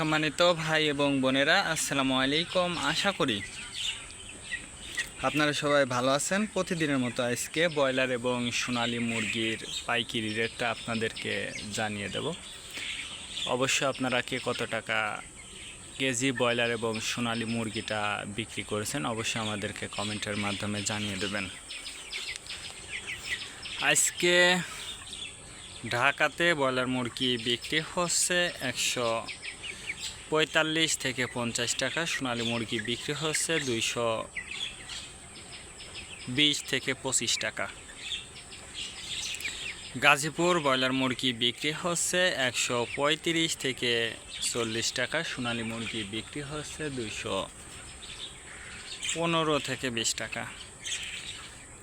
সম্মানিত ভাই এবং বোনেরা, আসসালামু আলাইকুম। আশা করি আপনারা সবাই ভালো আছেন। প্রতিদিনের মতো আজকে ব্রয়লার এবং সোনালী মুরগির পাইকারি রেটটা আপনাদেরকে জানিয়ে দেব। অবশ্যই আপনারা কে কত টাকা কেজি ব্রয়লার এবং সোনালী মুরগিটা বিক্রি করেছেন অবশ্যই আমাদেরকে কমেন্টের মাধ্যমে জানিয়ে দেবেন। আজকে ঢাকাতে ব্রয়লার মুরগি বিক্রি হচ্ছে 145 থেকে 50 টাকা। সোনালী মুরগি বিক্রি হচ্ছে 220 থেকে 25 টাকা। গাজীপুর ব্রয়লার মুরগি বিক্রি হচ্ছে 135 থেকে 40 টাকা। সোনালী মুরগি বিক্রি হচ্ছে 215 থেকে 20 টাকা।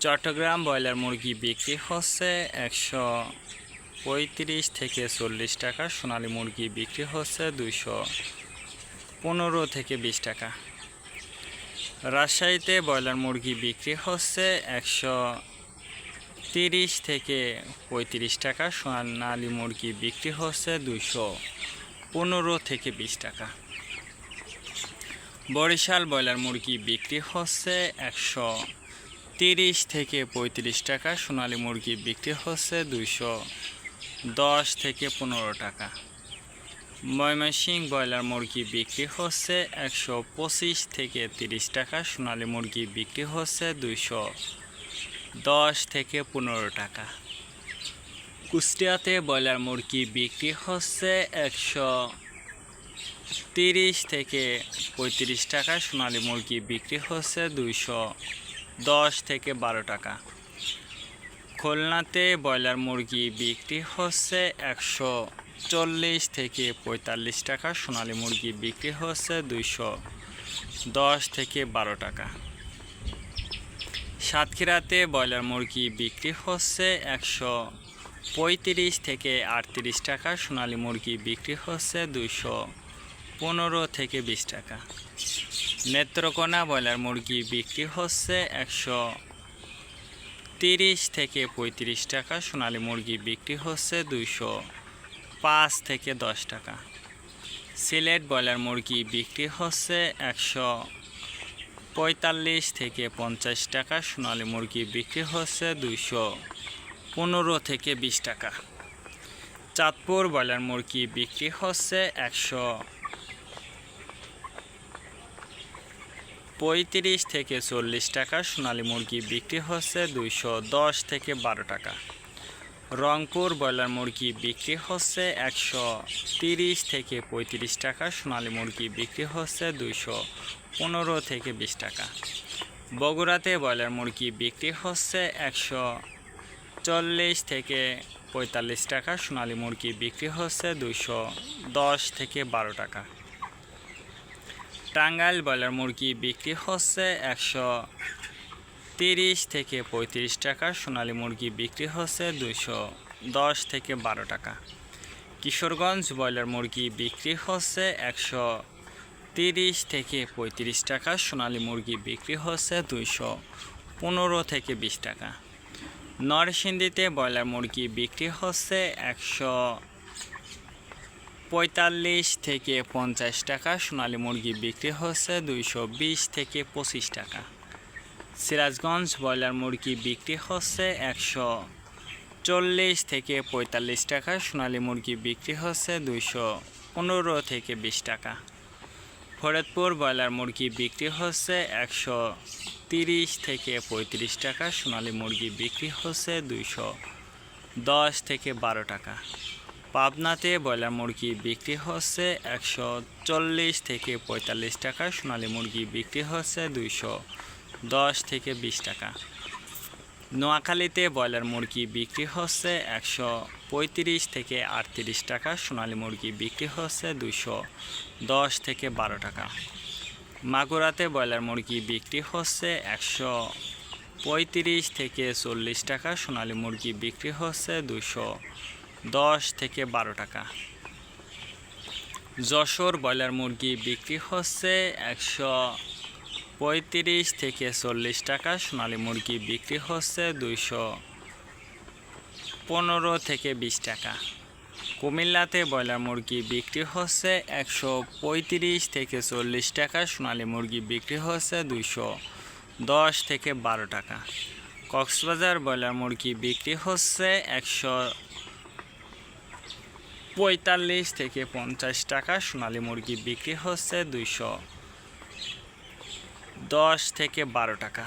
চট্টগ্রাম ব্রয়লার মুরগি বিক্রি হচ্ছে 135 থেকে 40 টাকা। সোনালী মুরগি বিক্রি হচ্ছে 215 থেকে 20 টাকা। রাজশাহীতে ব্রয়লার মুরগি বিক্রি হচ্ছে 130 থেকে 35 টাকা। সোনালী মুরগি বিক্রি হচ্ছে 215 থেকে 20 টাকা। বরিশাল ব্রয়লার মুরগি বিক্রি হচ্ছে 130 থেকে 35 টাকা। সোনালী মুরগি বিক্রি হচ্ছে 210 থেকে 15 টাকা। ময়মনসিংহ ব্রয়লার মুরগি বিক্রি হচ্ছে 125 থেকে 30 টাকা। সোনালী মুরগি বিক্রি হচ্ছে 210 থেকে 15 টাকা। কুষ্টিয়াতে ব্রয়লার মুরগি বিক্রি হচ্ছে 130 থেকে 35 টাকা। সোনালী মুরগি বিক্রি হচ্ছে 210 থেকে 12 টাকা। খুলনাতে ব্রয়লার মুরগি বিক্রি হচ্ছে 140 থেকে 45 টাকা। সোনালী মুরগি বিক্রি হচ্ছে 210 থেকে 12 টাকা। সাতক্ষীরাতে ব্রয়লার মুরগি বিক্রি হচ্ছে 135 থেকে 38 টাকা। সোনালী মুরগি বিক্রি হচ্ছে 215 থেকে 20 টাকা। নেত্রকোনা ব্রয়লার মুরগি বিক্রি হচ্ছে 130 থেকে 35 টাকা। সোনালী মুরগি বিক্রি হচ্ছে 205 থেকে 10 টাকা। সিলেট ব্রয়লার মুরগি বিক্রি হচ্ছে 145 থেকে 50 টাকা। সোনালী মুরগি বিক্রি হচ্ছে 215 থেকে 20 টাকা। চাঁদপুর ব্রয়লার মুরগি বিক্রি হচ্ছে 135 থেকে 40 টাকা। সোনালী মুরগি বিক্রি হচ্ছে 210 থেকে 12 টাকা। রংপুর ব্রয়লার মুরগি বিক্রি হচ্ছে 130 থেকে 35 টাকা। সোনালী মুরগি বিক্রি হচ্ছে 215 থেকে 20 টাকা। বগুড়াতে ব্রয়লার মুরগি বিক্রি হচ্ছে 140 থেকে 45 টাকা। সোনালী মুরগি বিক্রি হচ্ছে 210 থেকে 12 টাকা। টাঙ্গাইল ব্রয়লার মুরগি বিক্রি হচ্ছে 130 থেকে 35 টাকা। সোনালী মুরগি বিক্রি হচ্ছে 210 থেকে 12 টাকা। কিশোরগঞ্জ ব্রয়লার মুরগি বিক্রি হচ্ছে 130 থেকে 35 টাকা। সোনালী মুরগি বিক্রি হচ্ছে 215 থেকে 20 টাকা। নরসিংদীতে ব্রয়লার মুরগি বিক্রি হচ্ছে 145 থেকে 50 টাকা। সোনালী মুরগি বিক্রি হচ্ছে 220 থেকে 25 টাকা। সিরাজগঞ্জ ব্রয়লার মুরগি বিক্রি হচ্ছে 140 থেকে 45 টাকা। সোনালী মুরগি বিক্রি হচ্ছে 215 থেকে 20 টাকা। ফরিদপুর ব্রয়লার মুরগি বিক্রি হচ্ছে 130 থেকে 35 টাকা। সোনালী মুরগি বিক্রি হচ্ছে 210 থেকে 12 টাকা। পাবনাতে ব্রয়লার মুরগি বিক্রি হচ্ছে 140 থেকে 45 টাকা। সোনালী মুরগি বিক্রি হচ্ছে 210 থেকে 20 টাকা। নোয়াখালীতে ব্রয়লার মুরগি বিক্রি হচ্ছে 135 থেকে 38 টাকা। সোনালী মুরগি বিক্রি হচ্ছে 210 থেকে 12 টাকা। মাগুরাতে ব্রয়লার মুরগি বিক্রি হচ্ছে 135 থেকে 40 টাকা। সোনালী মুরগি বিক্রি হচ্ছে 210 থেকে 12 টাকা। যশোর ব্রয়লার মুরগি বিক্রি হচ্ছে 135 থেকে 40 টাকা। সোনালী মুরগি বিক্রি হচ্ছে 215 থেকে 20 টাকা। কুমিল্লাতে ব্রয়লার মুরগি বিক্রি হচ্ছে 135 থেকে 40 টাকা, সোনালী মুরগি বিক্রি হচ্ছে 210 থেকে 12 টাকা। কক্সবাজার ব্রয়লার মুরগি বিক্রি হচ্ছে 145 থেকে 50 টাকা, সোনালী মুরগি বিক্রি হচ্ছে 210 থেকে 12 টাকা।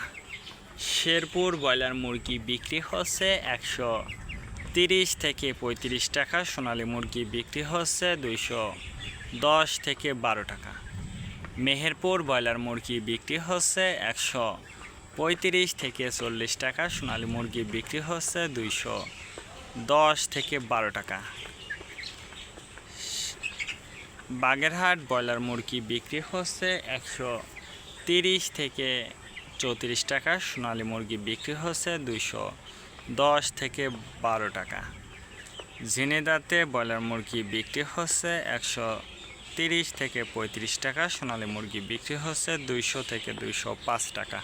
শেরপুর ব্রয়লার মুরগি বিক্রি হচ্ছে 130 থেকে 35 টাকা, সোনালী মুরগি বিক্রি হচ্ছে 210 থেকে 12 টাকা। মেহেরপুর ব্রয়লার মুরগি বিক্রি হচ্ছে 135 থেকে 40 টাকা, সোনালী মুরগি বিক্রি হচ্ছে 210 থেকে 12 টাকা। বাগেরহাট ব্রয়লার মুরগি বিক্রি হচ্ছে 130 থেকে 34 টাকা, সোনালী মুরগি বিক্রি হচ্ছে 210 থেকে 12 টাকা। ঝিনেদাতে ব্রয়লার মুরগি বিক্রি হচ্ছে 130 থেকে 35 টাকা, সোনালী মুরগি বিক্রি হচ্ছে 200 থেকে 205 টাকা।